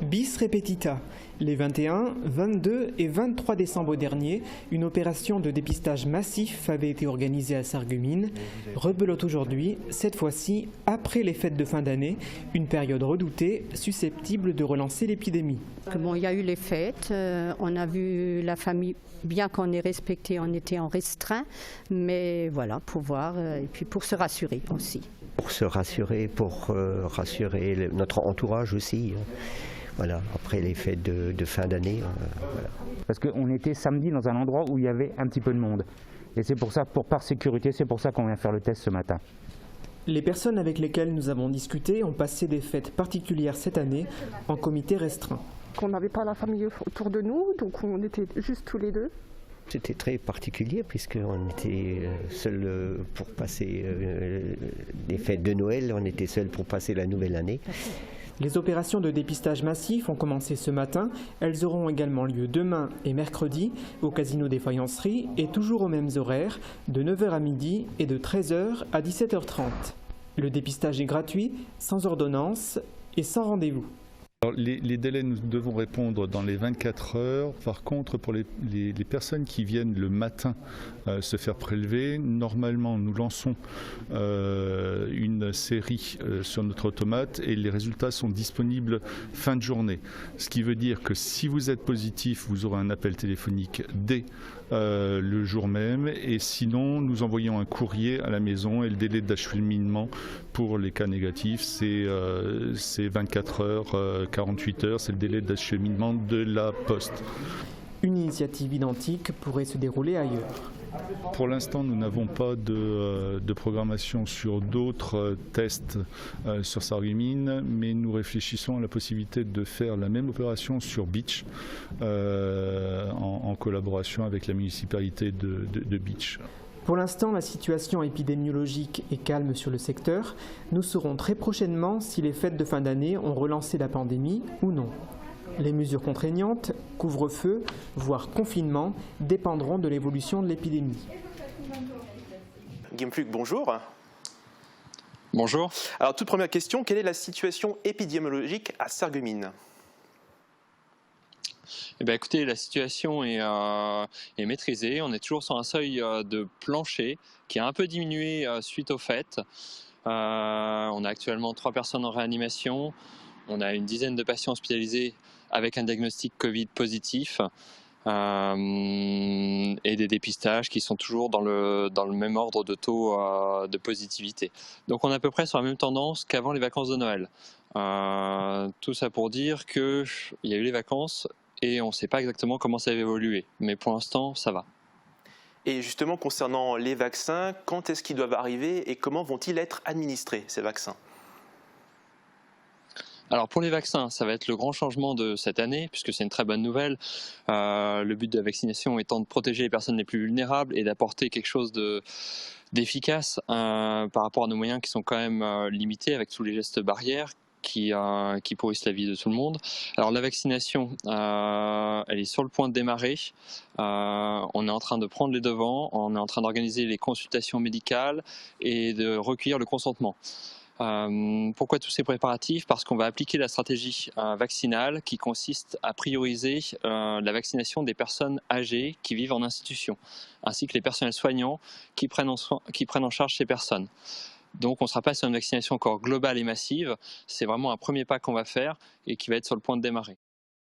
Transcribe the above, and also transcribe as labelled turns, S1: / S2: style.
S1: Bis repetita. Les 21, 22 et 23 décembre dernier, une opération de dépistage massif avait été organisée à Sarreguemines. Rebelote aujourd'hui, cette fois-ci après les fêtes de fin d'année, une période redoutée susceptible de relancer l'épidémie.
S2: Bon, il y a eu les fêtes, on a vu la famille, bien qu'on ait respecté, on était en restreint, mais voilà, pour voir et puis pour se rassurer aussi.
S3: Pour se rassurer, pour rassurer notre entourage aussi. Voilà, après les fêtes de fin d'année. Voilà.
S4: Parce qu'on était samedi dans un endroit où il y avait un petit peu de monde. Et c'est pour ça, par sécurité, c'est pour ça qu'on vient faire le test ce matin.
S1: Les personnes avec lesquelles nous avons discuté ont passé des fêtes particulières cette année en comité restreint.
S5: On n'avait pas la famille autour de nous, donc on était juste tous les deux.
S3: C'était très particulier puisqu'on était seuls pour passer les fêtes de Noël, on était seuls pour passer la nouvelle année.
S1: Les opérations de dépistage massif ont commencé ce matin. Elles auront également lieu demain et mercredi au Casino des Faïenceries et toujours aux mêmes horaires, de 9h à midi et de 13h à 17h30. Le dépistage est gratuit, sans ordonnance et sans rendez-vous.
S6: Alors, les délais, nous devons répondre dans les 24 heures. Par contre, pour les personnes qui viennent le matin se faire prélever, normalement, nous lançons une série sur notre automate et les résultats sont disponibles fin de journée. Ce qui veut dire que si vous êtes positif, vous aurez un appel téléphonique dès le jour même et sinon, nous envoyons un courrier à la maison et le délai d'acheminement pour les cas négatifs, c'est 24 heures, 48 heures, c'est le délai d'acheminement de la poste.
S1: Une initiative identique pourrait se dérouler ailleurs.
S6: Pour l'instant, nous n'avons pas de programmation sur d'autres tests sur Sarreguemines, mais nous réfléchissons à la possibilité de faire la même opération sur Bitche en collaboration avec la municipalité de Bitche.
S1: Pour l'instant, la situation épidémiologique est calme sur le secteur. Nous saurons très prochainement si les fêtes de fin d'année ont relancé la pandémie ou non. Les mesures contraignantes, couvre-feu, voire confinement, dépendront de l'évolution de l'épidémie.
S7: Guillaume Fluc, bonjour.
S8: Bonjour.
S7: Alors, toute première question, quelle est la situation épidémiologique à Sarreguemines ?
S8: Eh bien, écoutez, la situation est maîtrisée. On est toujours sur un seuil de plancher qui a un peu diminué suite aux fêtes. On a actuellement 3 personnes en réanimation. On a une dizaine de patients hospitalisés avec un diagnostic Covid positif et des dépistages qui sont toujours dans le même ordre de taux de positivité. Donc on est à peu près sur la même tendance qu'avant les vacances de Noël. Tout ça pour dire qu'il y a eu les vacances et on ne sait pas exactement comment ça va évoluer. Mais pour l'instant, ça va.
S7: Et justement, concernant les vaccins, quand est-ce qu'ils doivent arriver et comment vont-ils être administrés, ces vaccins ?
S8: Alors pour les vaccins, ça va être le grand changement de cette année, puisque c'est une très bonne nouvelle. Le but de la vaccination étant de protéger les personnes les plus vulnérables et d'apporter quelque chose d'efficace par rapport à nos moyens qui sont quand même limités avec tous les gestes barrières qui pourrissent la vie de tout le monde. Alors la vaccination, elle est sur le point de démarrer. On est en train de prendre les devants, on est en train d'organiser les consultations médicales et de recueillir le consentement. Pourquoi tous ces préparatifs ? Parce qu'on va appliquer la stratégie vaccinale qui consiste à prioriser la vaccination des personnes âgées qui vivent en institution, ainsi que les personnels soignants qui prennent en charge ces personnes. Donc on ne sera pas sur une vaccination encore globale et massive, c'est vraiment un premier pas qu'on va faire et qui va être sur le point de démarrer.